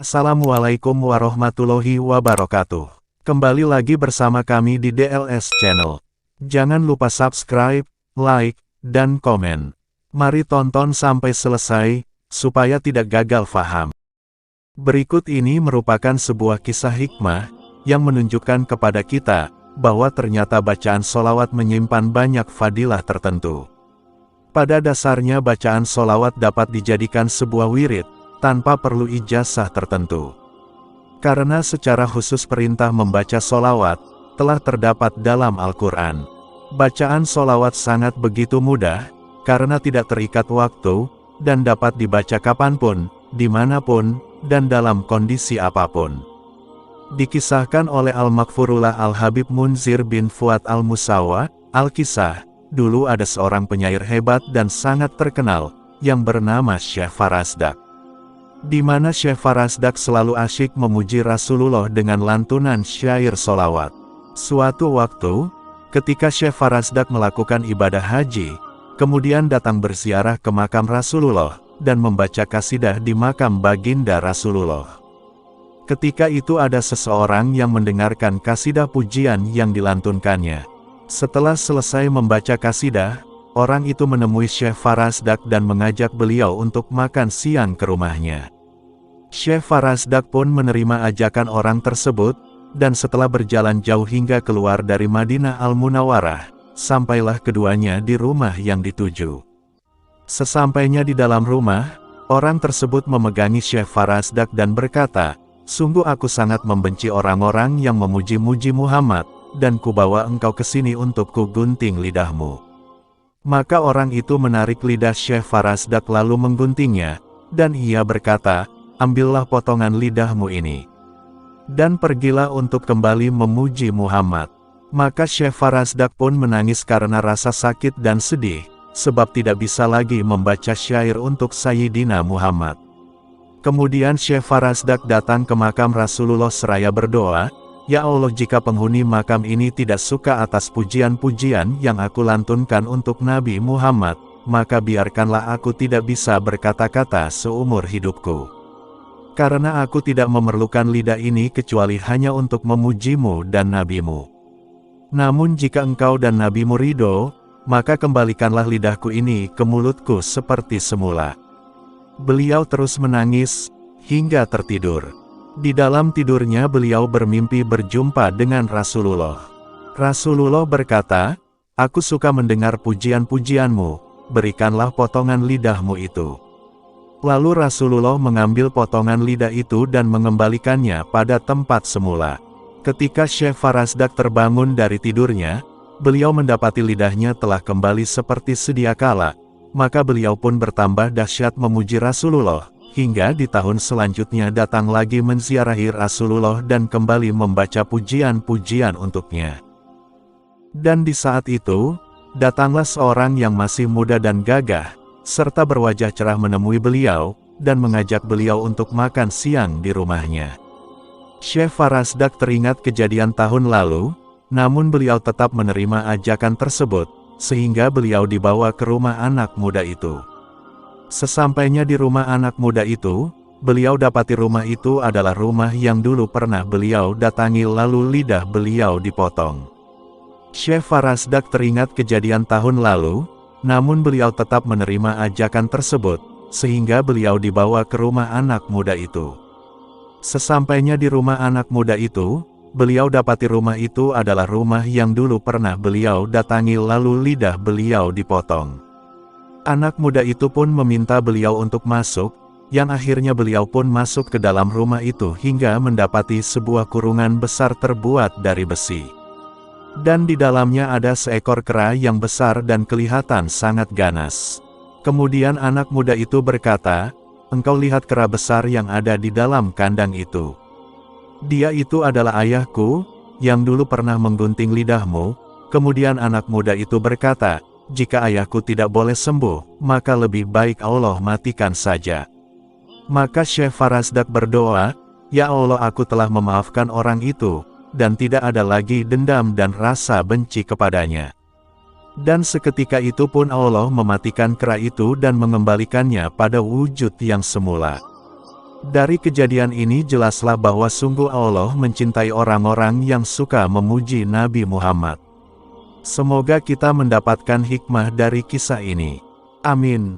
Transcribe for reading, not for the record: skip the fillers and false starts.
Assalamualaikum warahmatullahi wabarakatuh. Kembali lagi bersama kami di DLS Channel. Jangan lupa subscribe, like, dan komen. Mari tonton sampai selesai, supaya tidak gagal faham. Berikut ini merupakan sebuah kisah hikmah, yang menunjukkan kepada kita, bahwa ternyata bacaan sholawat menyimpan banyak fadilah tertentu. Pada dasarnya bacaan sholawat dapat dijadikan sebuah wirid, tanpa perlu ijazah tertentu. Karena secara khusus perintah membaca sholawat, telah terdapat dalam Al-Quran. Bacaan sholawat sangat begitu mudah, karena tidak terikat waktu, dan dapat dibaca kapanpun, dimanapun, dan dalam kondisi apapun. Dikisahkan oleh Al-Maghfurullah Al-Habib Munzir bin Fuad Al-Musawa, Al-Kisah, dulu ada seorang penyair hebat dan sangat terkenal, yang bernama Syekh Farasdak. Di mana Syekh Farasdak selalu asyik memuji Rasulullah dengan lantunan syair sholawat. Suatu waktu, ketika Syekh Farasdak melakukan ibadah haji, kemudian datang berziarah ke makam Rasulullah, dan membaca kasidah di makam baginda Rasulullah. Ketika itu ada seseorang yang mendengarkan kasidah pujian yang dilantunkannya. Setelah selesai membaca kasidah, orang itu menemui Syekh Farasdak dan mengajak beliau untuk makan siang ke rumahnya. Syekh Farasdak pun menerima ajakan orang tersebut, dan setelah berjalan jauh hingga keluar dari Madinah Al-Munawwarah, sampailah keduanya di rumah yang dituju. Sesampainya di dalam rumah, orang tersebut memegangi Syekh Farasdak dan berkata, "Sungguh aku sangat membenci orang-orang yang memuji-muji Muhammad, dan kubawa engkau ke sini untuk kugunting lidahmu." Maka orang itu menarik lidah Syekh Farasdak lalu mengguntingnya, dan ia berkata, "Ambillah potongan lidahmu ini, dan pergilah untuk kembali memuji Muhammad." Maka Syekh Farasdak pun menangis karena rasa sakit dan sedih, sebab tidak bisa lagi membaca syair untuk Sayyidina Muhammad. Kemudian Syekh Farasdak datang ke makam Rasulullah seraya berdoa, "Ya Allah, jika penghuni makam ini tidak suka atas pujian-pujian yang aku lantunkan untuk Nabi Muhammad, maka biarkanlah aku tidak bisa berkata-kata seumur hidupku. Karena aku tidak memerlukan lidah ini kecuali hanya untuk memujimu dan nabimu. Namun jika engkau dan nabimu ridho, maka kembalikanlah lidahku ini ke mulutku seperti semula." Beliau terus menangis, hingga tertidur. Di dalam tidurnya beliau bermimpi berjumpa dengan Rasulullah. Rasulullah berkata, "Aku suka mendengar pujian-pujianmu, berikanlah potongan lidahmu itu." Lalu Rasulullah mengambil potongan lidah itu dan mengembalikannya pada tempat semula. Ketika Syekh Farasdak terbangun dari tidurnya, beliau mendapati lidahnya telah kembali seperti sedia kala, maka beliau pun bertambah dahsyat memuji Rasulullah. Hingga di tahun selanjutnya datang lagi menziarahi Rasulullah dan kembali membaca pujian-pujian untuknya. Dan di saat itu, datanglah seorang yang masih muda dan gagah, serta berwajah cerah menemui beliau, dan mengajak beliau untuk makan siang di rumahnya. Syekh Farasdak teringat kejadian tahun lalu, namun beliau tetap menerima ajakan tersebut, sehingga beliau dibawa ke rumah anak muda itu. Sesampainya di rumah anak muda itu, beliau dapati rumah itu adalah rumah yang dulu pernah beliau datangi lalu lidah beliau dipotong. Syekh Farasdak teringat kejadian tahun lalu, namun beliau tetap menerima ajakan tersebut, sehingga beliau dibawa ke rumah anak muda itu. Sesampainya di rumah anak muda itu, beliau dapati rumah itu adalah rumah yang dulu pernah beliau datangi lalu lidah beliau dipotong. Anak muda itu pun meminta beliau untuk masuk, yang akhirnya beliau pun masuk ke dalam rumah itu hingga mendapati sebuah kurungan besar terbuat dari besi. Dan di dalamnya ada seekor kera yang besar dan kelihatan sangat ganas. Kemudian anak muda itu berkata, "Engkau lihat kera besar yang ada di dalam kandang itu. Dia itu adalah ayahku, yang dulu pernah menggunting lidahmu." Kemudian anak muda itu berkata, "Jika ayahku tidak boleh sembuh, maka lebih baik Allah matikan saja." Maka Syekh Farasdak berdoa, "Ya Allah, aku telah memaafkan orang itu, dan tidak ada lagi dendam dan rasa benci kepadanya." Dan seketika itu pun Allah mematikan kera itu dan mengembalikannya pada wujud yang semula. Dari kejadian ini jelaslah bahwa sungguh Allah mencintai orang-orang yang suka memuji Nabi Muhammad. Semoga kita mendapatkan hikmah dari kisah ini. Amin.